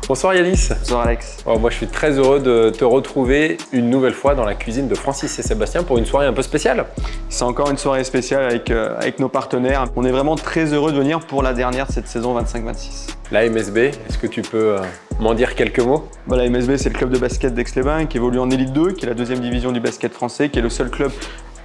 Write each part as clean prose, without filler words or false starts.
Bonsoir Yanis. Bonsoir Alex. Oh, moi je suis très heureux de te retrouver une nouvelle fois dans la cuisine de Francis et Sébastien pour une soirée un peu spéciale. C'est encore une soirée spéciale avec nos partenaires. On est vraiment très heureux de venir pour la dernière de cette saison 25-26. La MSB, est-ce que tu peux m'en dire quelques mots? La MSB, c'est le club de basket d'Aix-les-Bains qui évolue en Élite 2, qui est la deuxième division du basket français, qui est le seul club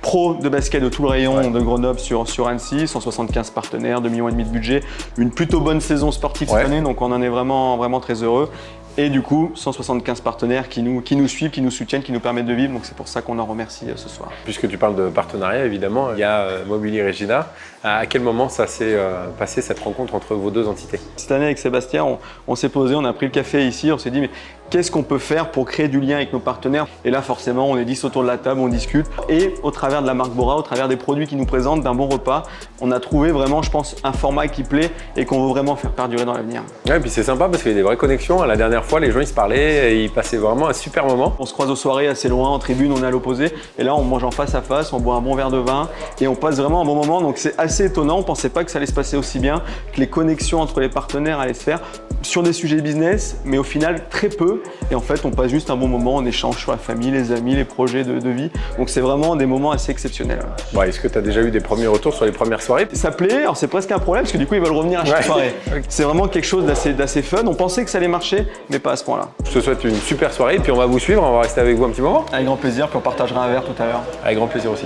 pro de basket de tout le rayon de Grenoble sur Annecy, 175 partenaires, 2,5 millions de budget, une plutôt bonne saison sportive cette année, donc on en est vraiment très heureux. Et du coup, 175 partenaires qui nous suivent, qui nous soutiennent, qui nous permettent de vivre, donc c'est pour ça qu'on en remercie ce soir. Puisque tu parles de partenariat, évidemment, il y a Mobilier Regina. À quel moment ça s'est passé cette rencontre entre vos deux entités? Cette année avec Sébastien, on s'est posé, on a pris le café ici, on s'est dit mais qu'est-ce qu'on peut faire pour créer du lien avec nos partenaires? Et là forcément, on est 10 autour de la table, on discute. Et au travers de la marque Bora, au travers des produits qu'ils nous présentent, d'un bon repas, on a trouvé vraiment, je pense, un format qui plaît et qu'on veut vraiment faire perdurer dans l'avenir. Ouais, et puis c'est sympa parce qu'il y a des vraies connexions. La dernière fois, les gens ils se parlaient et ils passaient vraiment un super moment. On se croise aux soirées assez loin, en tribune, on est à l'opposé. Et là, on mange en face à face, on boit un bon verre de vin et on passe vraiment un bon moment. Donc c'est assez étonnant, on pensait pas que ça allait se passer aussi bien, que les connexions entre les partenaires allaient se faire sur des sujets business, mais au final très peu. Et en fait, on passe juste un bon moment, on échange sur la famille, les amis, les projets de vie. Donc c'est vraiment des moments assez exceptionnels. Ouais, est-ce que tu as déjà eu des premiers retours sur les premières soirées? Ça plaît, alors c'est presque un problème parce que du coup ils veulent revenir à chaque soirée. C'est vraiment quelque chose d'assez fun. On pensait que ça allait marcher, mais pas à ce point-là. Je te souhaite une super soirée et puis on va vous suivre, on va rester avec vous un petit moment. Avec grand plaisir, puis on partagera un verre tout à l'heure. Avec grand plaisir aussi.